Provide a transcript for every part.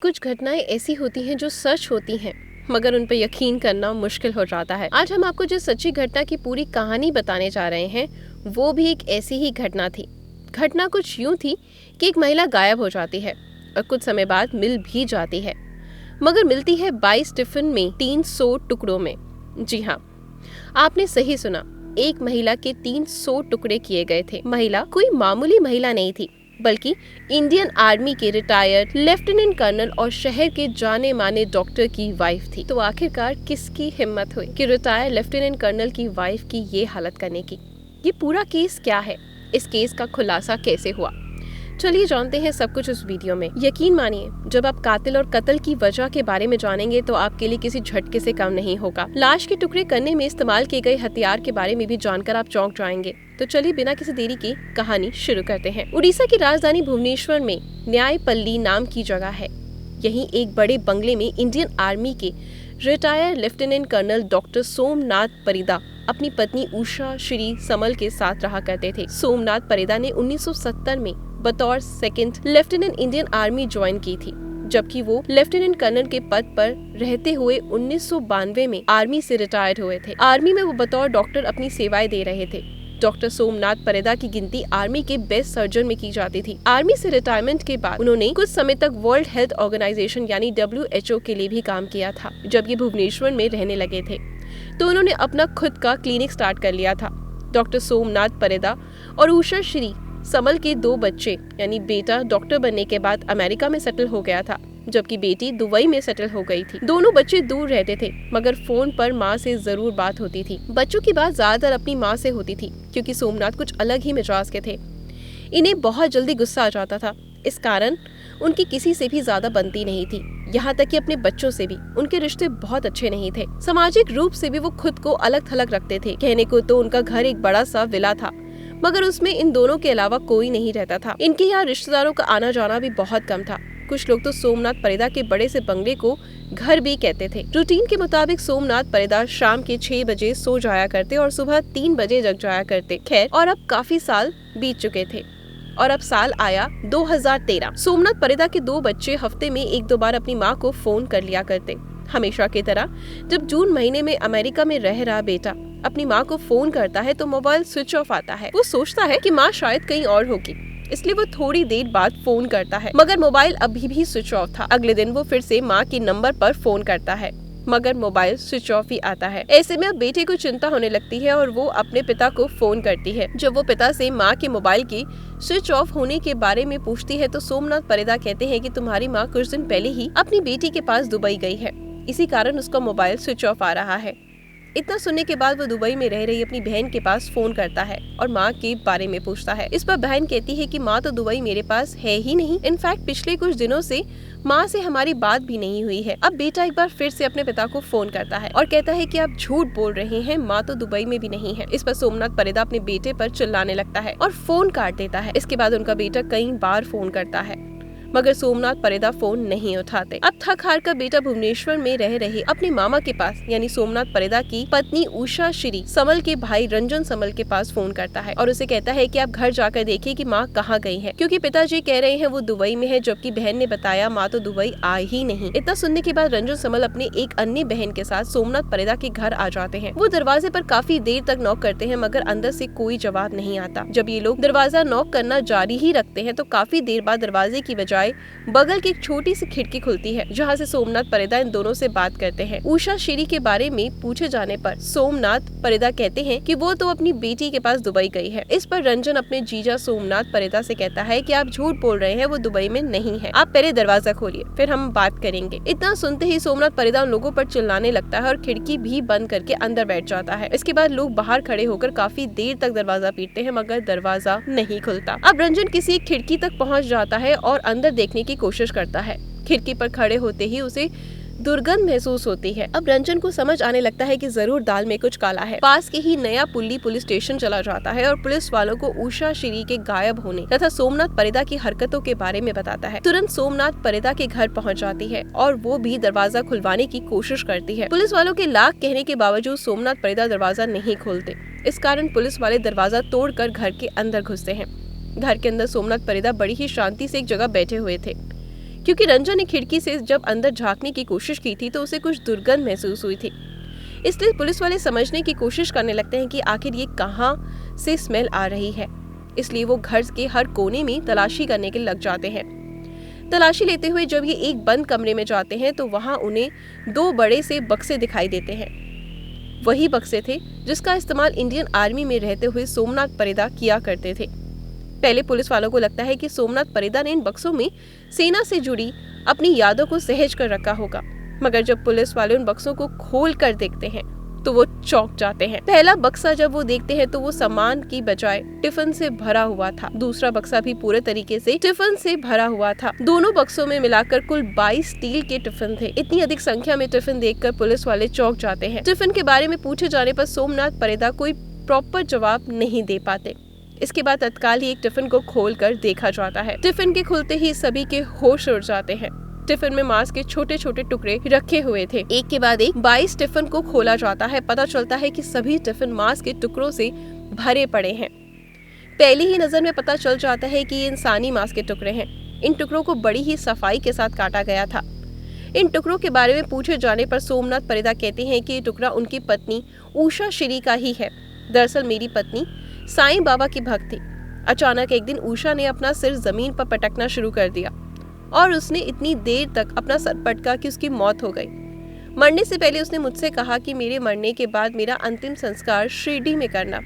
कुछ घटनाएं ऐसी होती हैं जो सच होती हैं, मगर उन पर यकीन करना मुश्किल हो जाता है। आज हम आपको जिस सच्ची घटना की पूरी कहानी बताने जा रहे हैं वो भी एक ऐसी ही घटना थी। घटना कुछ यूं थी कि एक महिला गायब हो जाती है और कुछ समय बाद मिल भी जाती है, मगर मिलती है 22 टिफिन में 300 टुकड़ों में। जी हाँ, आपने सही सुना, एक महिला के 300 टुकड़े किए गए थे। महिला कोई मामूली महिला नहीं थी, बल्कि इंडियन आर्मी के रिटायर्ड लेफ्टिनेंट कर्नल और शहर के जाने माने डॉक्टर की वाइफ थी। तो आखिरकार किसकी हिम्मत हुई कि रिटायर्ड लेफ्टिनेंट कर्नल की वाइफ की ये हालत करने की? ये पूरा केस क्या है? इस केस का खुलासा कैसे हुआ? चलिए जानते हैं सब कुछ उस वीडियो में। यकीन मानिए, जब आप कातिल और कत्ल की वजह के बारे में जानेंगे तो आपके लिए किसी झटके से कम नहीं होगा। लाश के टुकड़े करने में इस्तेमाल किए गए हथियार के बारे में भी जानकर आप चौंक जाएंगे। तो चलिए बिना किसी देरी के कहानी शुरू करते हैं। उड़ीसा की राजधानी भुवनेश्वर में न्यायपल्ली नाम की जगह है। यहीं एक बड़े बंगले में इंडियन आर्मी के retired lieutenant colonel doctor Somnath Parida अपनी पत्नी उषा श्री समल के साथ रहा करते थे। सोमनाथ परिदा ने 1970 में बतौर second lieutenant Indian army join की थी, जबकि वो लेफ्टिनेंट कर्नल के पद पर रहते हुए 1992 में आर्मी से रिटायर्ड हुए थे। आर्मी में वो बतौर डॉक्टर अपनी सेवाएं दे रहे थे। डॉक्टर सोमनाथ परिदा की गिनती आर्मी के बेस्ट सर्जन में की जाती थी। आर्मी से रिटायरमेंट के बाद उन्होंने कुछ समय तक वर्ल्ड हेल्थ ऑर्गेनाइजेशन यानी WHO के लिए भी काम किया था। जब ये भुवनेश्वर में रहने लगे थे तो उन्होंने अपना खुद का क्लिनिक स्टार्ट कर लिया था। डॉक्टर सोमनाथ परिदा और उषा श्री समल के 2 बच्चे यानी बेटा डॉक्टर बनने के बाद अमेरिका में सेटल हो गया था, जबकि बेटी दुबई में सेटल हो गई थी। दोनों बच्चे दूर रहते थे, मगर फोन पर माँ से जरूर बात होती थी। बच्चों की बात ज्यादातर अपनी माँ से होती थी, क्योंकि सोमनाथ कुछ अलग ही मिजाज के थे। इन्हें बहुत जल्दी गुस्सा आ जाता था। इस कारण उनकी किसी से भी ज्यादा बनती नहीं थी, यहाँ तक कि अपने बच्चों से भी उनके रिश्ते बहुत अच्छे नहीं थे। सामाजिक रूप से भी वो खुद को अलग थलग रखते थे। कहने को तो उनका घर एक बड़ा सा विला था, मगर उसमें इन दोनों के अलावा कोई नहीं रहता था। इनके यहाँ रिश्तेदारों का आना जाना भी बहुत कम था। कुछ लोग तो सोमनाथ परिदा के बड़े से बंगले को घर भी कहते थे। रूटीन के मुताबिक सोमनाथ परिदा शाम के 6 बजे सो जाया करते और सुबह 3 बजे जग जाया करते। खैर, और अब काफी साल बीत चुके थे और अब साल आया 2013। सोमनाथ परिदा के 2 बच्चे हफ्ते में 1-2 बार अपनी माँ को फोन कर लिया करते। हमेशा की तरह जब जून महीने में अमेरिका में रह रहा बेटा अपनी माँ को फोन करता है तो मोबाइल स्विच ऑफ आता है। वो सोचता है कि माँ शायद कहीं और होगी, इसलिए वो थोड़ी देर बाद फोन करता है, मगर मोबाइल अभी भी स्विच ऑफ था। अगले दिन वो फिर से माँ के नंबर पर फोन करता है, मगर मोबाइल स्विच ऑफ ही आता है। ऐसे में अब बेटे को चिंता होने लगती है और वो अपने पिता को फोन करती है। जब वो पिता से माँ के मोबाइल की स्विच ऑफ होने के बारे में पूछती है तो सोमनाथ परिदा कहते हैं कि तुम्हारी माँ कुछ दिन पहले ही अपनी बेटी के पास दुबई गई है, इसी कारण उसका मोबाइल स्विच ऑफ आ रहा है। इतना सुनने के बाद वो दुबई में रह रही अपनी बहन के पास फोन करता है और माँ के बारे में पूछता है। इस पर बहन कहती है कि माँ तो दुबई मेरे पास है ही नहीं। इनफैक्ट पिछले कुछ दिनों से माँ से हमारी बात भी नहीं हुई है। अब बेटा एक बार फिर से अपने पिता को फोन करता है और कहता है कि आप झूठ बोल रहे हैं, माँ तो दुबई में भी नहीं है। इस पर सोमनाथ परिदा अपने बेटे पर चिल्लाने लगता है और फोन काट देता है। इसके बाद उनका बेटा कई बार फोन करता है, मगर सोमनाथ परिदा फोन नहीं उठाते। अब थक हार कर बेटा भुवनेश्वर में रह रहे अपने मामा के पास यानी सोमनाथ परिदा की पत्नी उषा श्री समल के भाई रंजन समल के पास फोन करता है और उसे कहता है कि आप घर जाकर देखिए कि माँ कहाँ गई है, क्योंकि पिताजी कह रहे हैं वो दुबई में है, जबकि बहन ने बताया माँ तो दुबई आई ही नहीं। इतना सुनने के बाद रंजन समल अपने एक अन्य बहन के साथ सोमनाथ परिदा के घर आ जाते हैं। वो दरवाजे पर काफी देर तक नॉक करते हैं, मगर अंदर से कोई जवाब नहीं आता। जब ये लोग दरवाजा नॉक करना जारी ही रखते हैं तो काफी देर बाद दरवाजे की बजाय बगल की एक छोटी सी खिड़की खुलती है, जहाँ से सोमनाथ परिदा इन दोनों से बात करते हैं। उषा श्री के बारे में पूछे जाने पर सोमनाथ परिदा कहते हैं कि वो तो अपनी बेटी के पास दुबई गई है। इस पर रंजन अपने जीजा सोमनाथ परिदा से कहता है कि आप झूठ बोल रहे हैं, वो दुबई में नहीं है, आप पहले दरवाजा खोलिए फिर हम बात करेंगे। इतना सुनते ही सोमनाथ परिदा उन लोगों पर चिल्लाने लगता है और खिड़की भी बंद करके अंदर बैठ जाता है। इसके बाद लोग बाहर खड़े होकर काफी देर तक दरवाजा पीटते हैं, मगर दरवाजा नहीं खुलता। अब रंजन किसी एक खिड़की तक पहुँच जाता है और अंदर देखने की कोशिश करता है। खिड़की पर खड़े होते ही उसे दुर्गंध महसूस होती है। अब रंजन को समझ आने लगता है कि जरूर दाल में कुछ काला है। पास के ही नया पुल्ली पुलिस स्टेशन चला जाता है और पुलिस वालों को उषा श्री के गायब होने तथा सोमनाथ परिदा की हरकतों के बारे में बताता है। तुरंत सोमनाथ परिदा के घर पहुंच जाती है और वो भी दरवाजा खुलवाने की कोशिश करती है। पुलिस वालों के लाख कहने के बावजूद सोमनाथ परिदा दरवाजा नहीं खोलते। इस कारण पुलिस वाले दरवाजा तोड़कर घर के अंदर घुसते हैं। घर के अंदर सोमनाथ परिदा बड़ी ही शांति से एक जगह बैठे हुए थे। क्योंकि रंजन ने खिड़की से जब अंदर झांकने की कोशिश की थी तो उसे कुछ दुर्गंध महसूस हुई थी। इसलिए पुलिस वाले समझने की कोशिश करने लगते हैं कि आखिर ये कहाँ से स्मेल आ रही है। इसलिए वो घर के हर कोने में तलाशी करने के लग जाते हैं। तलाशी लेते हुए जब ये एक बंद कमरे में जाते हैं तो वहां उन्हें 2 बड़े से बक्से दिखाई देते हैं। वही बक्से थे जिसका इस्तेमाल इंडियन आर्मी में रहते हुए सोमनाथ परिदा किया करते थे। पहले पुलिस वालों को लगता है कि सोमनाथ परिदा ने इन बक्सों में सेना से जुड़ी अपनी यादों को सहेज कर रखा होगा, मगर जब पुलिस वाले उन बक्सों को खोल कर देखते हैं तो वो चौंक जाते हैं। पहला बक्सा जब वो देखते हैं तो वो सामान की बजाय टिफिन से भरा हुआ था। दूसरा बक्सा भी पूरे तरीके से टिफिन से भरा हुआ था। दोनों बक्सों में मिलाकर कुल 22 स्टील के टिफिन थे। इतनी अधिक संख्या में टिफिन देखकर पुलिस वाले चौंक जाते हैं। टिफिन के बारे में पूछे जाने पर सोमनाथ परिदा कोई प्रॉपर जवाब नहीं दे पाते। इसके बाद तत्काल ही एक टिफिन को खोल कर देखा जाता है। टिफिन के खुलते ही सभी के होश उड़ जाते हैं। टिफिन में मांस के छोटे छोटे टुकड़े रखे हुए थे। एक के बाद एक 22 टिफिन को खोला जाता है। पता चलता है कि सभी टिफिन मांस के टुकड़ों से भरे पड़े हैं। पहली ही नजर में पता चल जाता है कि ये इंसानी मांस के टुकड़े हैं। इन टुकड़ों को बड़ी ही सफाई के साथ काटा गया था। इन टुकड़ों के बारे में पूछे जाने पर सोमनाथ परिदा कहते हैं कि ये टुकड़ा उनकी पत्नी उषा श्री का ही है। दरअसल मेरी पत्नी साईं बाबा की भक्त थी। अचानक एक दिन उषा ने अपना सिर जमीन पर पटकना शुरू कर दिया और उसने इतनी देर तक अपना सर पटका कि उसकी मौत हो गई। मरने से पहले उसने मुझसे कहा कि मेरे मरने के बाद मेरा अंतिम संस्कार शिरडी में करना।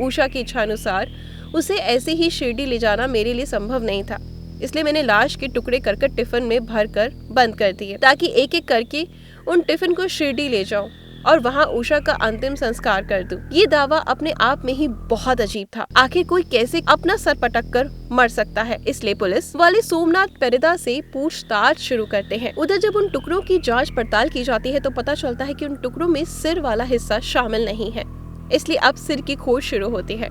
उषा की इच्छा अनुसार उसे ऐसे ही शिरडी ले जाना मेरे लिए संभव नहीं था, इसलिए मैंने लाश के टुकड़े करके टिफिन में भरकर बंद कर दिए ताकि एक एक करके उन टिफिन को शिरडी ले जाऊं और वहां उषा का अंतिम संस्कार कर दूं। ये दावा अपने आप में ही बहुत अजीब था। आखिर कोई कैसे अपना सर पटक कर मर सकता है? इसलिए पुलिस वाले सोमनाथ परिदा से पूछताछ शुरू करते हैं। उधर जब उन टुकड़ों की जांच पड़ताल की जाती है तो पता चलता है कि उन टुकड़ों में सिर वाला हिस्सा शामिल नहीं है। इसलिए अब सिर की खोज शुरू होती है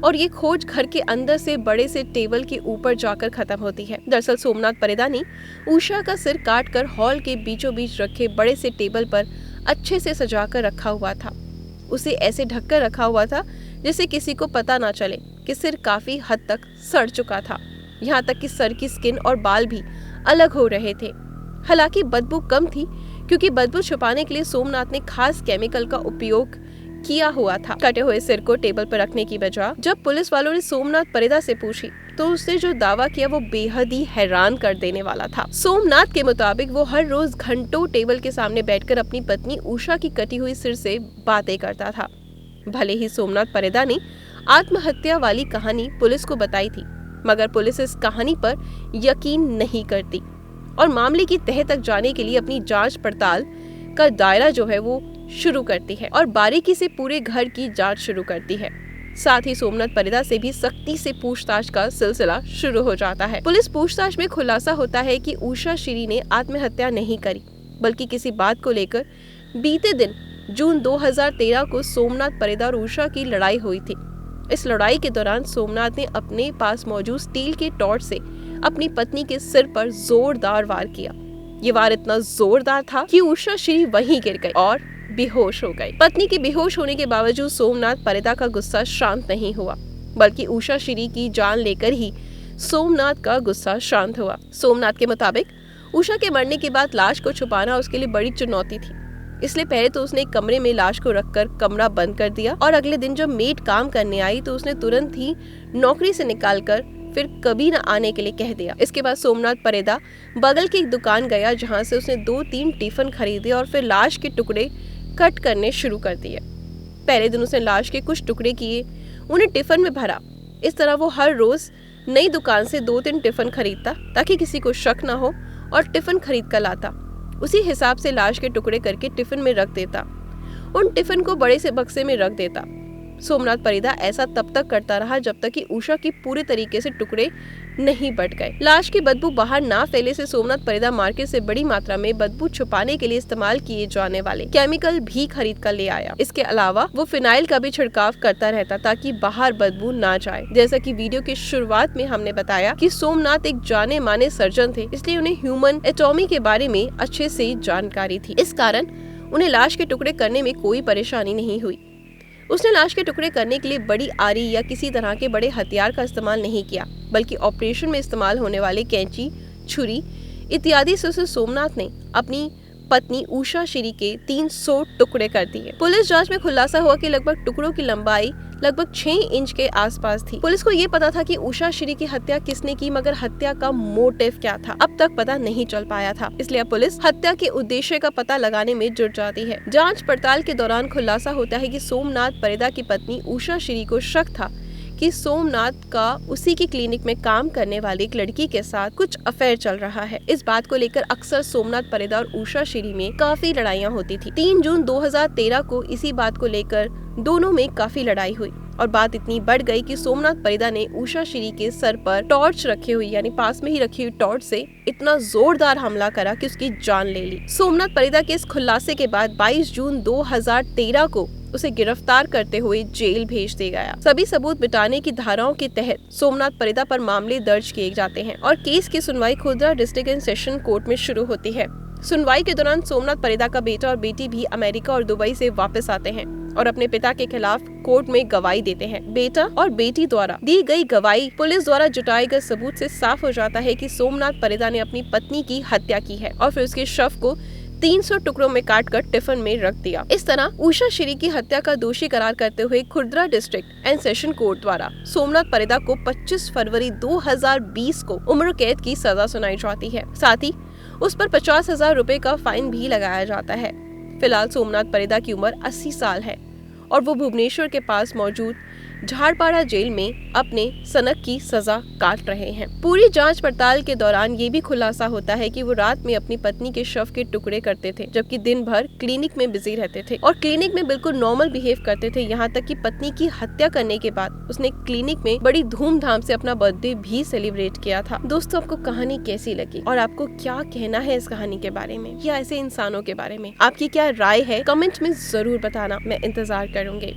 और ये खोज घर के अंदर से बड़े से टेबल के ऊपर जाकर खत्म होती है। दरअसल सोमनाथ परिदा ने उषा का सिर काटकर हॉल के बीचों बीच रखे बड़े से टेबल पर अच्छे से सजाकर रखा हुआ था। उसे ऐसे ढककर रखा हुआ था जिससे किसी को पता ना चले कि सिर काफी हद तक सड़ चुका था। यहाँ तक कि सर की स्किन और बाल भी अलग हो रहे थे। हालांकि बदबू कम थी क्योंकि बदबू छुपाने के लिए सोमनाथ ने खास केमिकल का उपयोग किया हुआ था। कटे हुए सिर को टेबल पर रखने की बजाय जब पुलिस वालों ने सोमनाथ परिदा से पूछी तो उसने जो दावा किया वो बेहद ही हैरान कर देने वाला था। सोमनाथ के मुताबिक वो हर रोज घंटों टेबल के सामने बैठकर अपनी पत्नी उषा की कटी हुई सिर से बातें करता था। भले ही सोमनाथ परिदा ने आत्महत्या वाली कहानी पुलिस को बताई थी, मगर पुलिस इस कहानी पर यकीन नहीं करती और मामले की तह तक जाने के लिए अपनी जांच पड़ताल का दायरा जो है वो शुरू करती है और बारीकी से पूरे घर की जांच शुरू करती है। साथ ही सोमनाथ परिदा से भी सख्ती से पूछताछ का सिलसिला शुरू हो जाता है। पुलिस पूछताछ में खुलासा होता है कि उषा श्री ने आत्महत्या नहीं करी, बल्कि किसी बात को लेकर बीते दिन जून 2013 को सोमनाथ परिदा और उषा की लड़ाई हुई थी। इस लड़ाई के दौरान सोमनाथ ने अपने पास मौजूद स्टील के टॉर्च से अपनी पत्नी के सिर पर जोरदार वार किया। ये वार इतना जोरदार था कि उषा श्री वहीं गिर गई और बेहोश हो गई। पत्नी के बेहोश होने के बावजूद सोमनाथ परिदा का गुस्सा शांत नहीं हुआ, बल्कि उषा श्री की जान लेकर ही सोमनाथ का गुस्सा शांत हुआ। सोमनाथ के मुताबिक उषा के मरने के बाद लाश को छुपाना उसके लिए बड़ी चुनौती थी, इसलिए पहले तो उसने एक कमरे में लाश को रखकर कमरा बंद कर दिया और अगले दिन जब मेड काम करने आई तो उसने तुरंत ही नौकरी से निकालकर फिर कभी न आने के लिए कह दिया। इसके बाद सोमनाथ परिदा बगल की एक दुकान गया जहां से उसने 2-3 टिफिन खरीदे और फिर लाश के टुकड़े कट करने शुरू कर दिए। पहले दिन उसने लाश के कुछ टुकड़े किए, उन्हें टिफिन में भरा। इस तरह वो हर रोज नई दुकान से 2-3 टिफिन खरीदता ताकि किसी को शक न हो और टिफिन खरीद कर लाता। उसी हिसाब से लाश के टुकड़े करके टिफिन में रख देता। उन टिफिन को बड़े से बक्से में रख देता। सोमनाथ परिदा ऐसा तब तक करता रहा जब तक कि उषा की पूरे तरीके से टुकड़े नहीं बट गए। लाश की बदबू बाहर ना फैले से सोमनाथ परिदा मार्केट से बड़ी मात्रा में बदबू छुपाने के लिए इस्तेमाल किए जाने वाले केमिकल भी खरीद कर ले आया। इसके अलावा वो फिनाइल का भी छिड़काव करता रहता ताकि बाहर बदबू ना जाए। जैसा कि वीडियो की शुरुआत में हमने बताया कि सोमनाथ एक जाने माने सर्जन थे, इसलिए उन्हें ह्यूमन एटॉमी के बारे में अच्छे से जानकारी थी। इस कारण उन्हें लाश के टुकड़े करने में कोई परेशानी नहीं हुई। उसने लाश के टुकड़े करने के लिए बड़ी आरी या किसी तरह के बड़े हथियार का इस्तेमाल नहीं किया, बल्कि ऑपरेशन में इस्तेमाल होने वाले कैंची, छुरी, इत्यादि से उसे सोमनाथ ने अपनी पत्नी उषा श्री के 300 टुकड़े कर दिए। पुलिस जांच में खुलासा हुआ कि लगभग टुकड़ों की लंबाई लगभग 6 इंच के आसपास थी। पुलिस को ये पता था कि उषा श्री की हत्या किसने की, मगर हत्या का मोटिव क्या था अब तक पता नहीं चल पाया था। इसलिए अब पुलिस हत्या के उद्देश्य का पता लगाने में जुट जाती है। जांच पड़ताल के दौरान खुलासा होता है कि सोमनाथ परेदा की पत्नी उषा श्री को शक था कि सोमनाथ का उसी की क्लिनिक में काम करने वाली एक लड़की के साथ कुछ अफेयर चल रहा है। इस बात को लेकर अक्सर सोमनाथ परेदा और उषा श्री में काफी लड़ाइयाँ होती थी। 3 जून 2013 को इसी बात को लेकर दोनों में काफी लड़ाई हुई और बात इतनी बढ़ गई कि सोमनाथ परेदा ने उषा श्री के सर पर टॉर्च रखी हुई यानी पास में ही रखी हुई टॉर्च से इतना जोरदार हमला करा कि उसकी जान ले ली। सोमनाथ परेदा के इस खुलासे के बाद 22 जून 2013 को उसे गिरफ्तार करते हुए जेल भेज दिया गया। सभी सबूत मिटाने की धाराओं के तहत सोमनाथ परेदा पर मामले दर्ज किए जाते हैं और केस की सुनवाई Khurda district and session court में शुरू होती है। सुनवाई के दौरान सोमनाथ परेदा का बेटा और बेटी भी अमेरिका और दुबई से वापस आते हैं और अपने पिता के खिलाफ कोर्ट में गवाही देते हैं। बेटा और बेटी द्वारा दी गई गवाही पुलिस द्वारा जुटाए गए सबूत से साफ हो जाता है कि सोमनाथ परेदा ने अपनी पत्नी की हत्या की है और फिर उसके शव को 300 टुकड़ों में काटकर टिफिन में रख दिया। इस तरह उषा श्री की हत्या का दोषी करार करते हुए Khurda district and session court द्वारा सोमनाथ परेदा को 25 फरवरी 2020 को उम्र कैद की सजा सुनाई जाती है। साथ ही उस पर 50,000 रुपए का फाइन भी लगाया जाता है। फिलहाल सोमनाथ परेदा की उम्र 80 साल है और वो भुवनेश्वर के पास मौजूद झाड़पाड़ा जेल में अपने सनक की सजा काट रहे हैं। पूरी जांच पड़ताल के दौरान ये भी खुलासा होता है कि वो रात में अपनी पत्नी के शव के टुकड़े करते थे, जबकि दिन भर क्लिनिक में बिजी रहते थे और क्लिनिक में बिल्कुल नॉर्मल बिहेव करते थे। यहाँ तक कि पत्नी की हत्या करने के बाद उसने क्लिनिक में बड़ी धूमधाम से अपना बर्थडे भी सेलिब्रेट किया था। दोस्तों, आपको कहानी कैसी लगी और आपको क्या कहना है इस कहानी के बारे में या ऐसे इंसानों के बारे में? आपकी क्या राय है कमेंट में जरूर बताना, मैं इंतजार करूंगी।